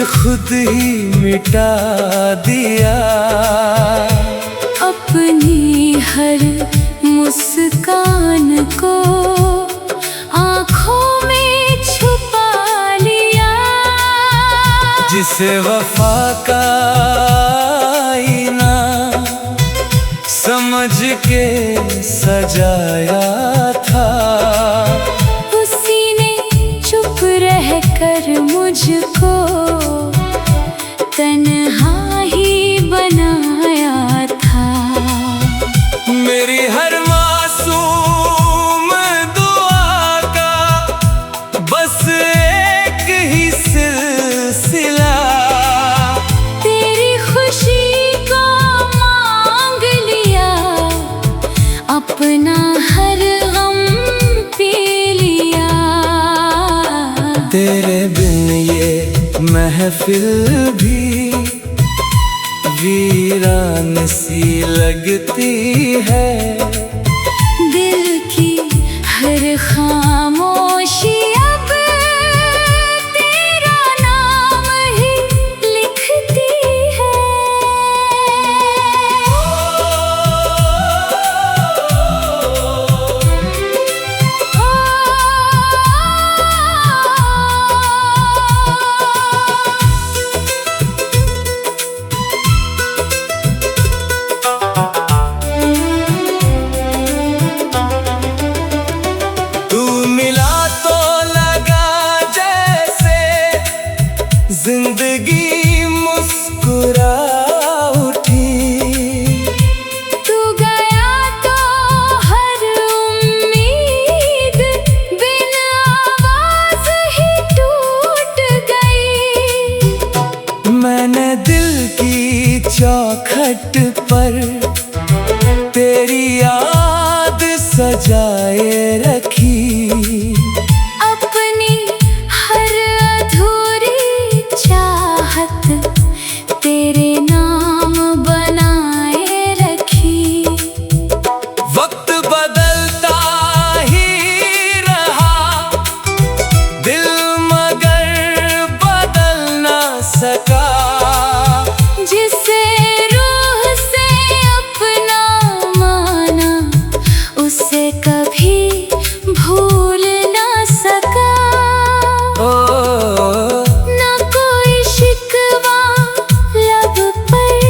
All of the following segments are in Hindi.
खुद ही मिटा दिया। अपनी हर मुस्कान को आँखों में छुपा लिया। जिसे वफा का आईना समझ के सजाया था, उसी ने चुप रहकर मुझको तन्हा ही बनाया था। मेरी हर मासूम दुआ का बस एक ही सिलसिला, तेरी खुशी को मांग लिया, अपना हर गम पी लिया। तेरे बिन ये महफिल भी वीरान सी लगती है। दिल की हर खामोशी अब तेरा नाम ही लिखती है। तू मिला तो लगा जैसे जिंदगी मुस्कुरा उठी। तू गया तो हर उम्मीद बिन आवाज ही टूट गई। मैंने दिल की चौखट पर तेरी याद सजाए रखी। अपनी हर अधूरी चाहत तेरे नाम बनाए रखी। वक्त बदलता ही रहा, दिल मगर बदल ना सका। जिसे रूह से अपना माना, उसे कभी भूल ना सका। ना कोई शिकवा लब पर,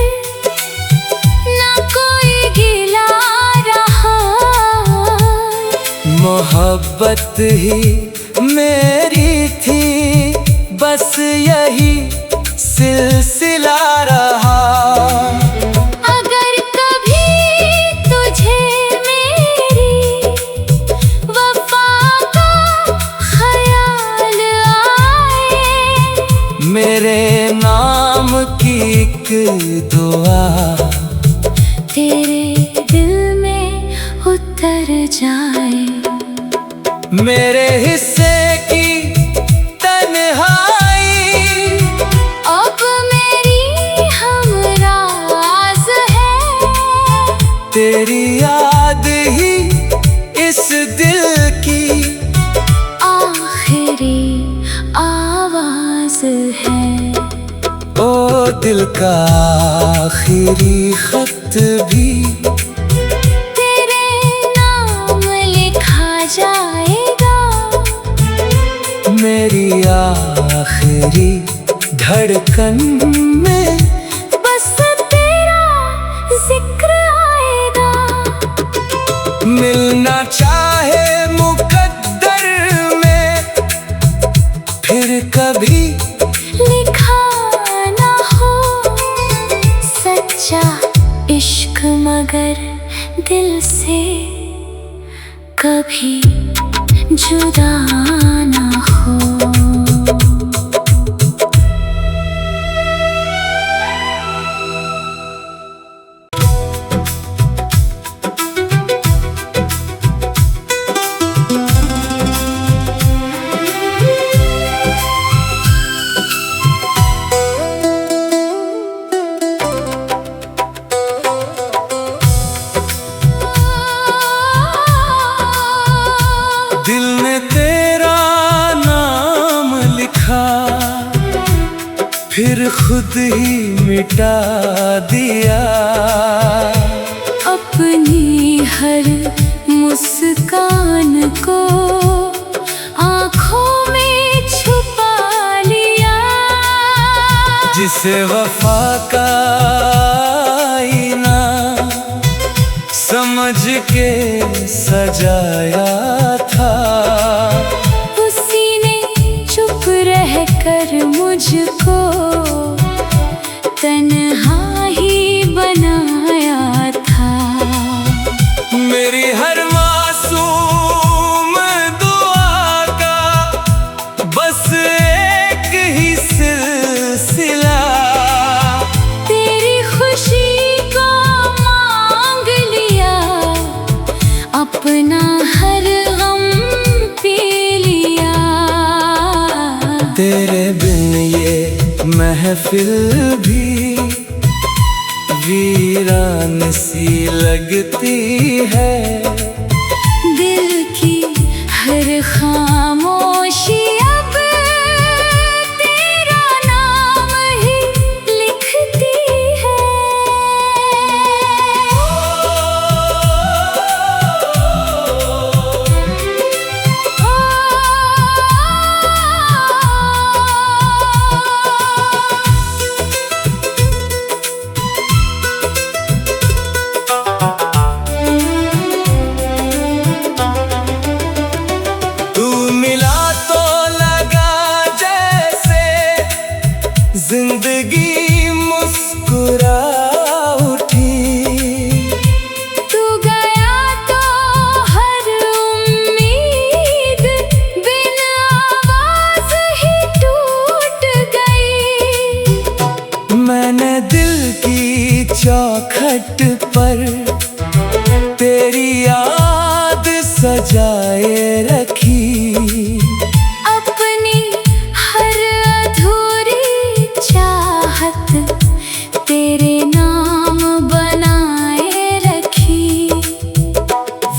ना कोई गिला रहा। मोहब्बत ही मेरी थी, बस यही सिलसिला रहा। अगर कभी तुझे मेरी वफा का ख्याल आए, मेरे नाम की एक दुआ तेरे दिल में उतर जाए। मेरे हिस्से की तन्हाई अब मेरी हमराज है। तेरी याद ही इस दिल की आखिरी आवाज है। ओ दिल का आखिरी खत भी तेरे नाम लिखा जाएगा। मेरी आखिरी धड़कन में बस तेरा जिक्र आएगा। मिलना चाहे मुकद्दर में फिर कभी लिखा ना हो सच्चा इश्क, मगर दिल से कभी जुदा ना हो। दिल ने तेरा फिर खुद ही मिटा दिया। अपनी हर मुस्कान को आँखों में छुपा लिया। जिसे वफा का आईना समझ के सजाया था, उसी ने चुप रहकर मुझको तन्हा ही बनाया था। मेरी हर मासूम दुआ का बस एक ही सिलसिला, तेरी खुशी को मांग लिया, अपना हर गम पी लिया। तेरे बिन ये महफिल भी वीरान सी लगती है। दिल की हर खामोशी अब तेरा नाम ही लिखती है। जिंदगी मुस्कुरा उठी, तू गया तो हर उम्मीद बिन आवाज ही टूट गई। मैंने दिल की चौखट पर तेरी याद सजाए रखी। तेरे नाम बनाए रखी।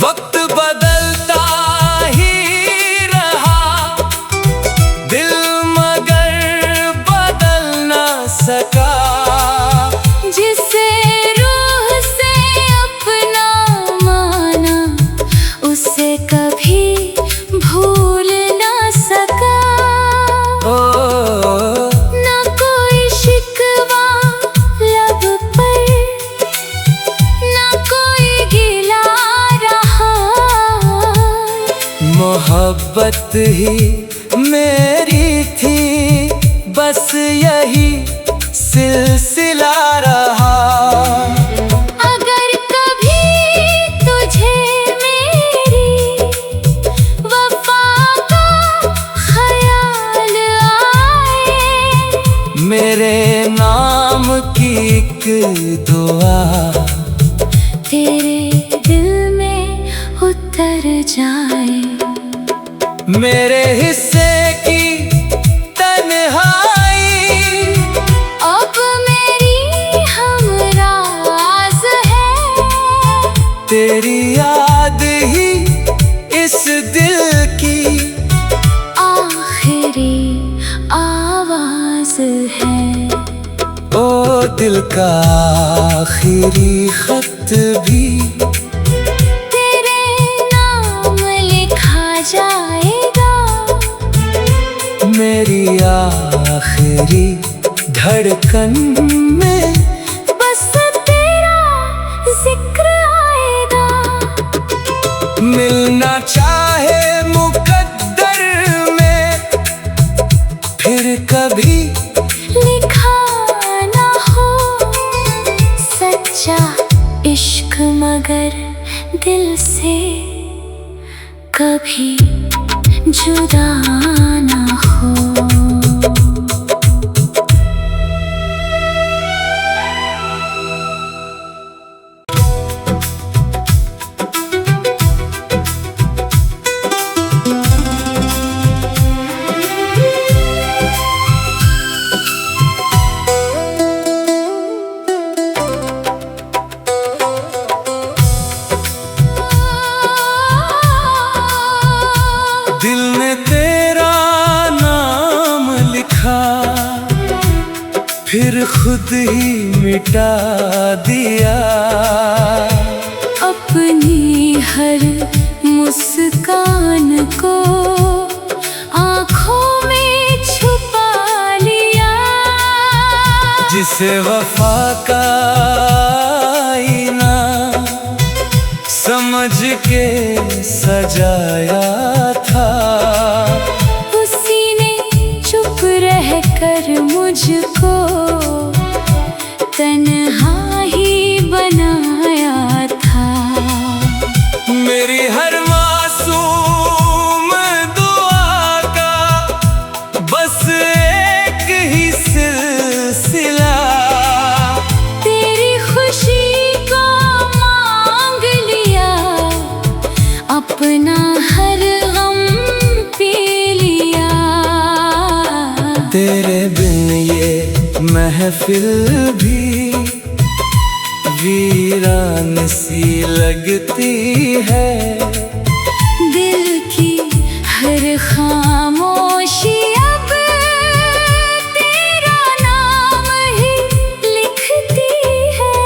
वक्त बदलता ही रहा, दिल मगर बदल ना सका। जिसे रूह से अपना माना, उसे कभी भूल ना सका। मोहब्बत ही मेरी थी, बस यही सिलसिला रहा। अगर कभी तुझे मेरी वफा का ख्याल आए, मेरे नाम की एक दुआ तेरे दिल में उतर जाए। मेरे हिस्से की तन्हाई अब मेरी हमराज है। तेरी याद ही इस दिल की आखिरी आवाज है। ओ दिल का आखिरी खत भी तेरे नाम लिखा जाएगा। मेरी आखिरी धड़कन में बस तेरा जिक्र आएगा। मिलना चाहे मुकद्दर में फिर कभी लिखा ना हो सच्चा इश्क, मगर दिल से कभी जुदा ना हो। दिल ने तेरा फिर खुद ही मिटा दिया। अपनी हर मुस्कान को आँखों में छुपा लिया। जिसे वफा का आईना समझ के सजाया था, उसी ने चुप रहकर मुझको तन्हा ही बनाया था। मेरी हर मासूम दुआ का बस एक ही सिलसिला, तेरी खुशी को मांग लिया, अपना हर गम पी लिया। तेरे बिन ये महफिल भी वीरान सी लगती है। दिल की हर खामोशी अब तेरा नाम ही लिखती है।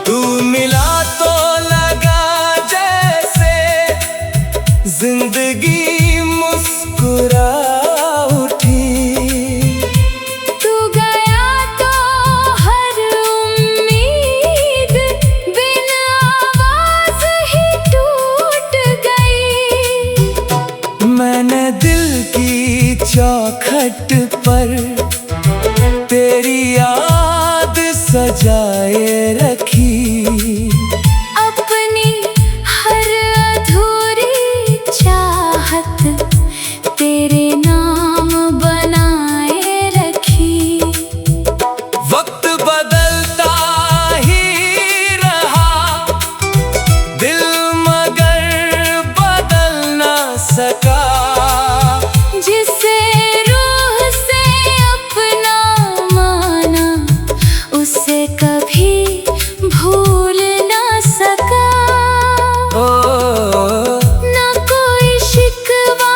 तू मिला तो लगा जैसे जिंदगी मुस्कुरा उठी। तू गया तो हर उम्मीद बिन आवाज ही टूट गई। मैंने दिल की चौखट पर तेरी याद सजाए रखी। अपनी हर अधूरी चाहत तेरे नाम बनाए रखी। वक्त बदलता ही रहा, दिल मगर बदल ना सका। जिसे रूह से अपना माना, उसे कभी भूल ना सका। ना कोई शिकवा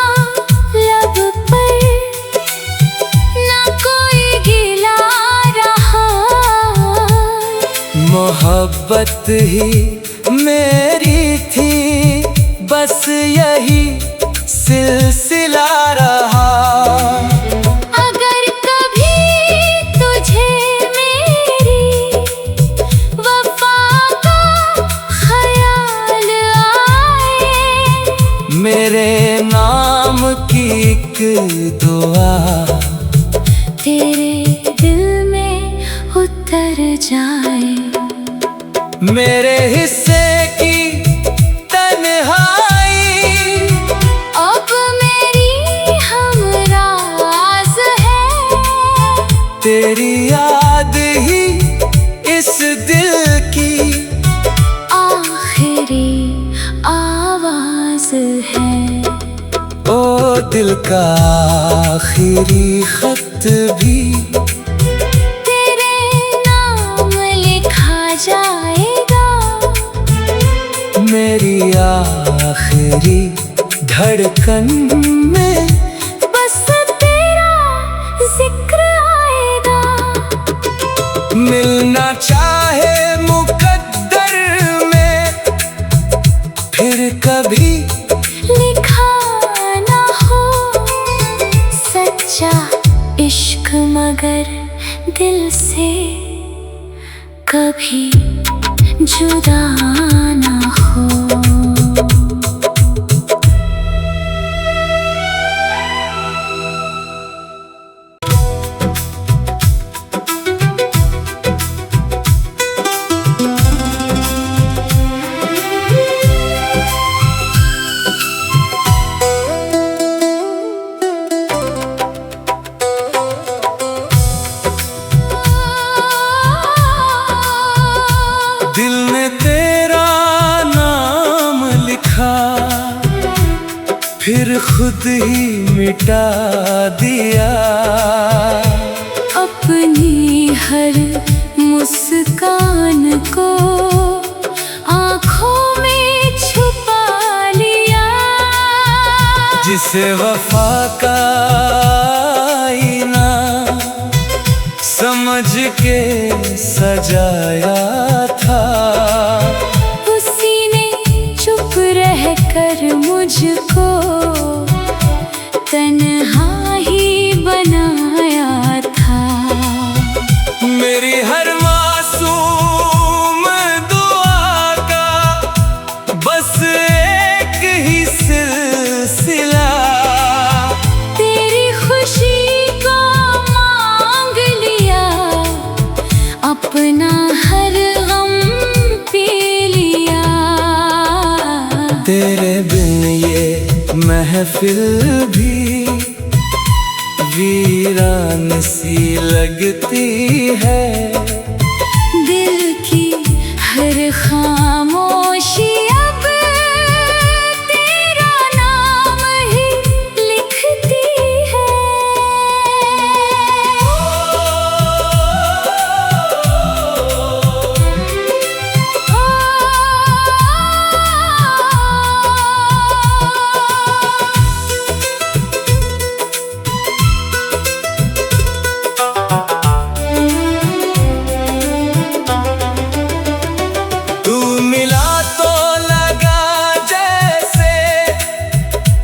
लब पर, ना कोई गिला रहा। मोहब्बत ही मेरी थी, बस यही सिलसिला रहा। अगर कभी तुझे मेरी वफा का ख्याल आए, मेरे नाम की एक दुआ तेरे दिल में उतर जाए। मेरे हिस्से की तन्हाई अब मेरी हमराज है। तेरी याद ही इस दिल की आखिरी आवाज है। ओ दिल का आखिरी खत भी तेरे नाम लिखा जाएगा। मेरी आखिरी धड़कन में बस तेरा जिक्र आएगा। मिलना चाहे मुकद्दर में फिर कभी लिखा ना हो सच्चा इश्क, मगर दिल से कभी जुदा ना हो। दिल ने तेरा नाम खुद ही मिटा दिया। अपनी हर मुस्कान को आँखों में छुपा लिया। जिसे वफा का आईना समझ के सजाया था, उसी ने चुप रहकर मुझको तन्हा ही बनाया था। मेरी हर मासूम दुआ का बस एक ही सिलसिला, तेरी खुशी को मांग लिया, अपना हर गम पी लिया। तेरे बिन ये महफिल भी वीरान सी लगती है। दिल की हर खामोशी अब तेरा नाम ही लिखती है।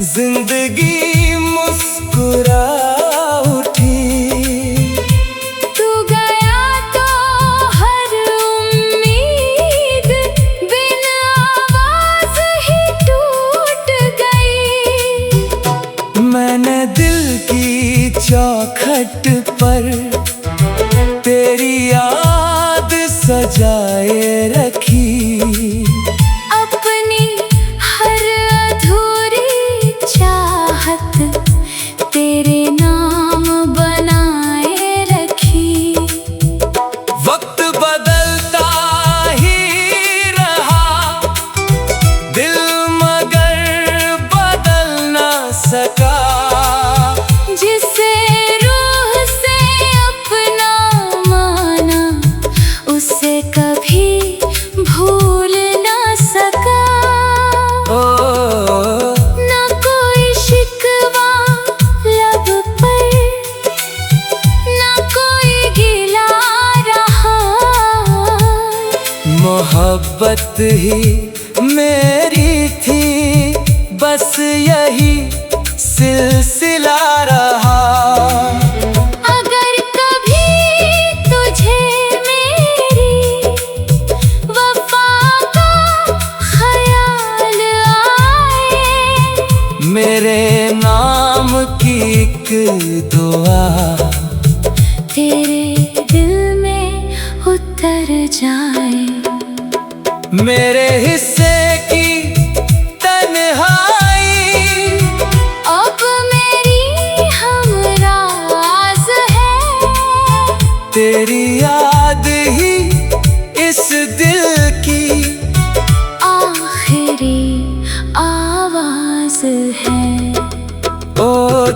जिंदगी मुस्कुरा उठी, तू गया तो हर उम्मीद बिन आवाज ही टूट गई। मैंने दिल की चौखट पर तेरी याद सजाए रखी। तेरे नाम बनाए रखी। वक्त बदलता ही रहा, दिल मगर बदल ना सका। जिसे रूह से अपना माना, उसे कभी भूल ना सका। मोहब्बत ही मेरी थी, बस यही सिलसिला रहा। अगर कभी तुझे मेरी वफा का ख्याल आए, मेरे नाम की एक दुआ तेरे दिल में उतर जाए। मेरे हिस्से की तन्हाई अब मेरी हमराज है। तेरी याद ही इस दिल की आखिरी आवाज है। ओ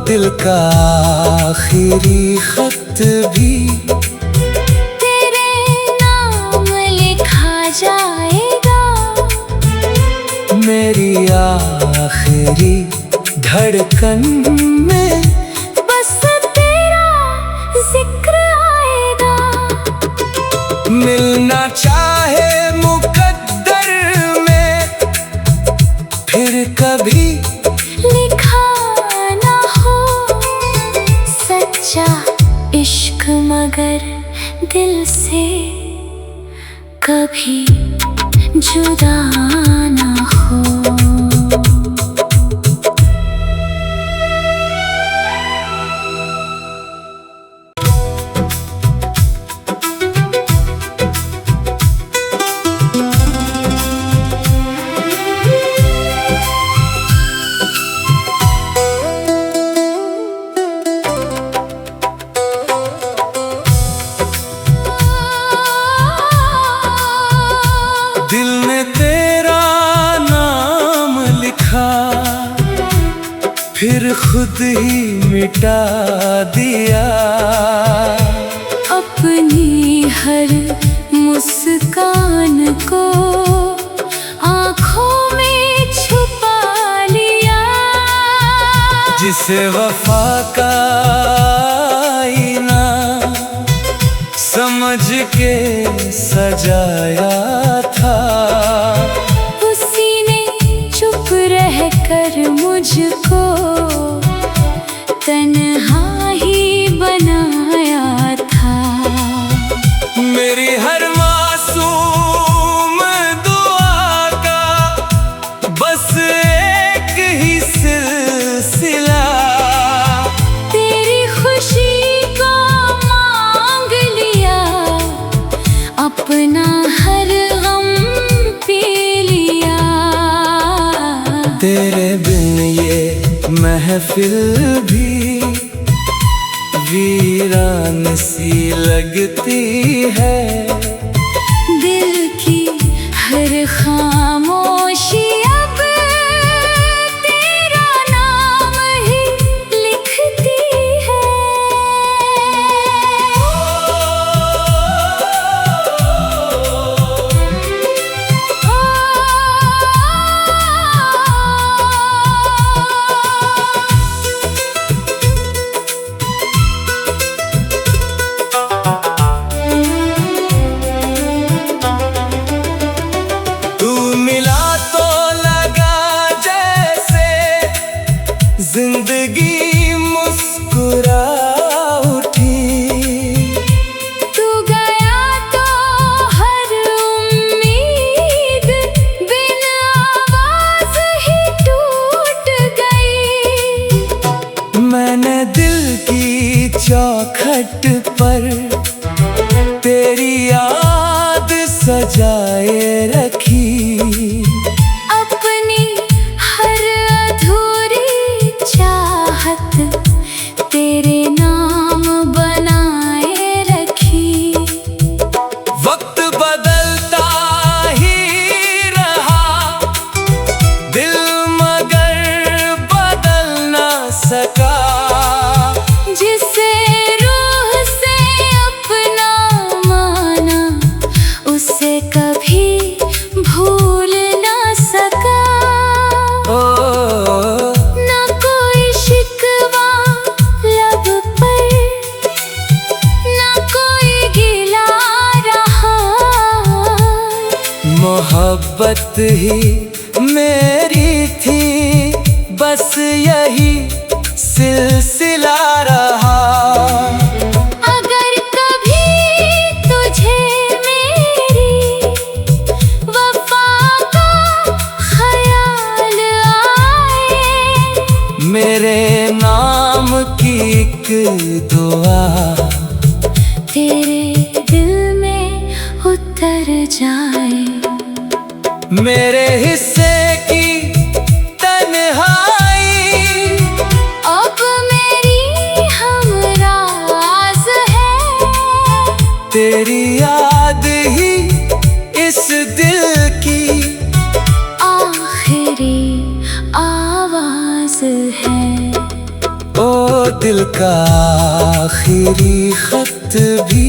दिल का आखिरी खत भी तेरे नाम लिखा जाएगा। मेरी आखिरी धड़कन में बस तेरा जिक्र आएगा। मिलना चाहे मुकद्दर में फिर कभी लिखा ना हो सच्चा इश्क, मगर दिल से कभी जुदा ना हो। दिल ने तेरा नाम खुद ही मिटा दिया। अपनी हर मुस्कान को आँखों में छुपा लिया। जिसे वफा का आईना समझ के सजाया था, उसी ने चुप रहकर मुझको तन्हा ही बनाया था। मेरी हर मासूम दुआ का बस एक ही सिलसिला, तेरी खुशी को मांग लिया, अपना हर गम पी लिया। तेरे बिन ये महफिल भी वीरान सी लगती है। दिल की हर खामोशी अब तेरा नाम ही लिखती है। जिंदगी मुस्कुरा उठी, तू गया तो हर उम्मीद बिन आवाज ही टूट गई। मैंने दिल की चौखट पर तेरी याद सजाए रखी। तेरे नाम बनाए रखी। वक्त बदलता ही रहा, दिल मगर बदल ना सका। जिसे रूह से अपना माना, उसे कभी भूल ना सका। मोहब्बत ही मेरी थी, बस यही सिलसिला रहा। अगर कभी तुझे मेरी वफा का ख्याल आए, मेरे नाम की एक दुआ तेरे दिल में उतर जाए। मेरे हिस्से की तन्हाई अब मेरी हमराज है। तेरी याद ही इस दिल की आखिरी आवाज है। ओ दिल का आखिरी खत भी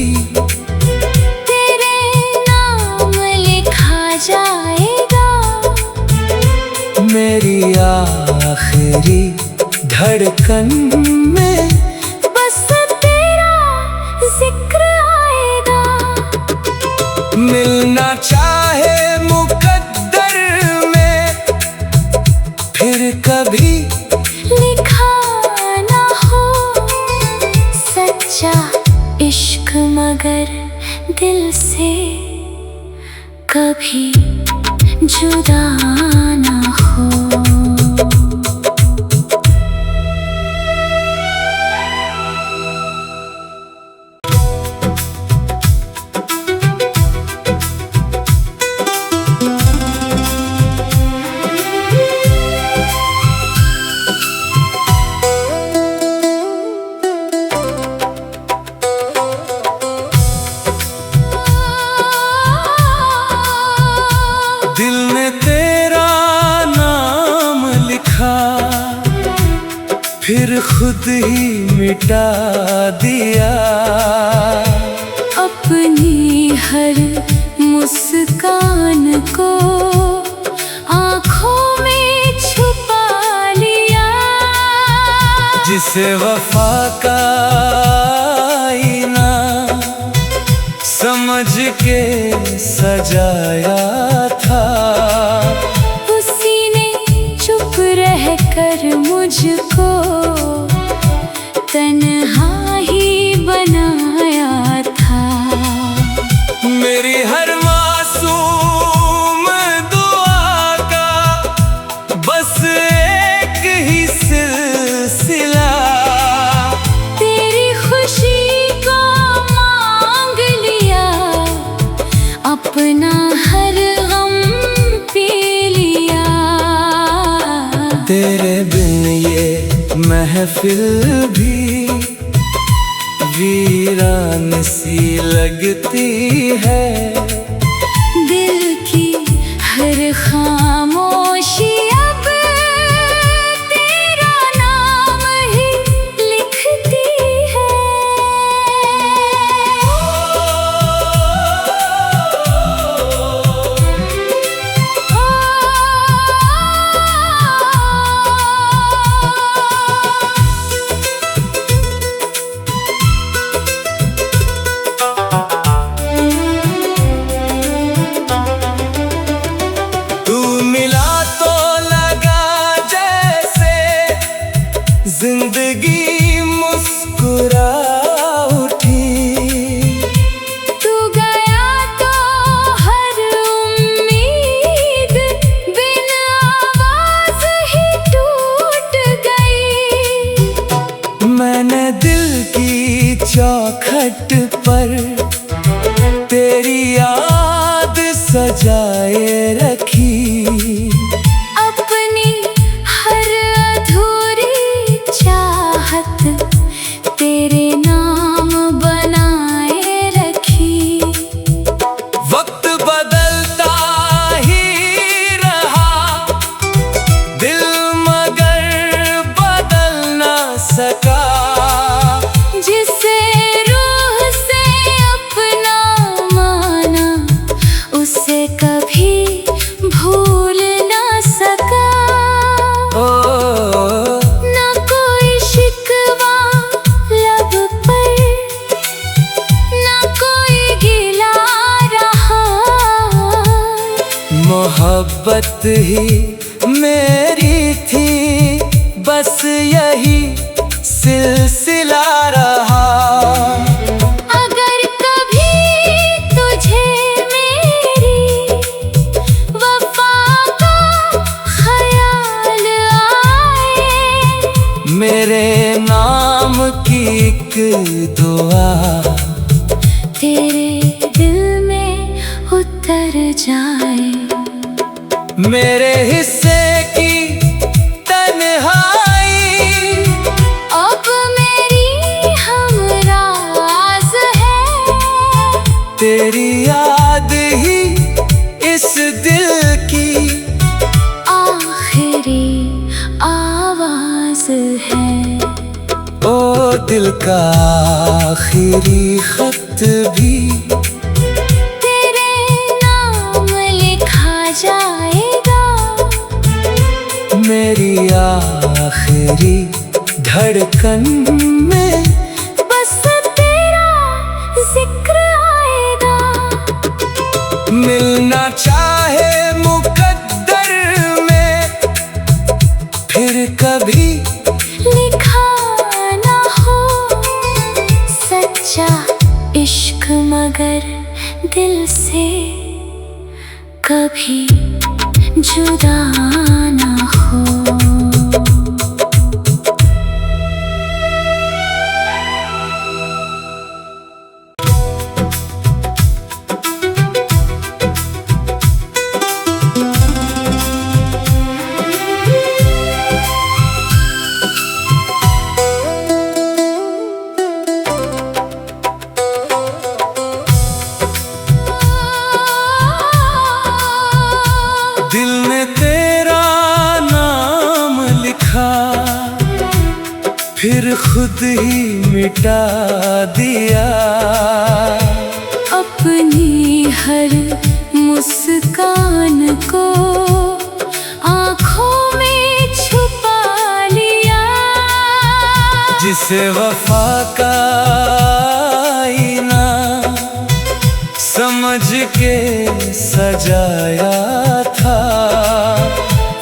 जाएगा। मेरी आखिरी धड़कन में बस तेरा जिक्र आएगा। मिलना चाहे मुकद्दर में फिर कभी लिखा ना हो सच्चा इश्क, मगर दिल से कभी जुदा ना हो। दिल ने तेरा खुद ही मिटा दिया। अपनी हर मुस्कान को आँखों में छुपा लिया। जिसे वफा का आईना समझ के सजाया था, उसी ने चुप रहकर मुझको तन्हा ही बनाया था। मेरी हर मासूम दुआ का बस एक ही सिलसिला, तेरी खुशी को मांग लिया, अपना हर गम पी लिया। तेरे बिन ये महफिल भी वीरान सी लगती है। दिल की हर खामोशी अब तेरा नाम ही लिखती है। जिंदगी मुस्कुरा उठी, तू गया तो हर उम्मीद बिन आवाज ही टूट गई। मैंने दिल की चौखट पर तेरी याद सजाए रखी। तेरे नाम बनाए रखी। वक्त बदलता ही रहा, दिल मगर बदल ना सका। जिसे रूह से अपना माना, उसे कभी भूल ना सका। मोहब्बत ही मेरी थी, बस यही सिलसिला रहा। अगर कभी तुझे मेरी वफा का ख्याल आए, मेरे नाम की एक दुआ तेरे दिल में उतर जाए। मेरे हिस्से की तन्हाई अब मेरी हमराज है। तेरी याद ही इस दिल की आखिरी आवाज है। ओ दिल का आखिरी खत भी तेरे नाम लिखा जाएगा। मेरी आखिरी धड़कन में बस तेरा जिक्र आएगा। मिलना चाहे मुकद्दर में फिर कभी लिखा ना हो सच्चा इश्क, मगर दिल से कभी जुदा ना हो। दिल ने मिटा दिया। अपनी हर मुस्कान को आँखों में छुपा लिया। जिसे वफा का आईना समझ के सजाया था,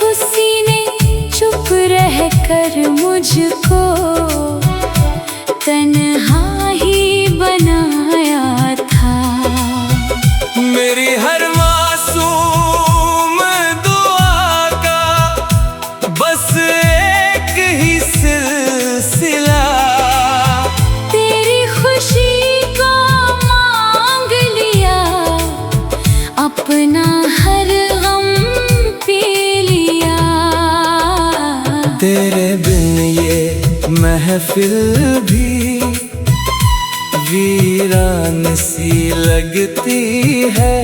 उसी ने चुप रहकर मुझको तन्हा ही बनाया था। मेरी हर मासूम दुआ का बस एक ही सिलसिला, तेरी खुशी को मांग लिया, अपना हर गम पी लिया। तेरे बिन ये महफिल भी वीरान सी लगती है।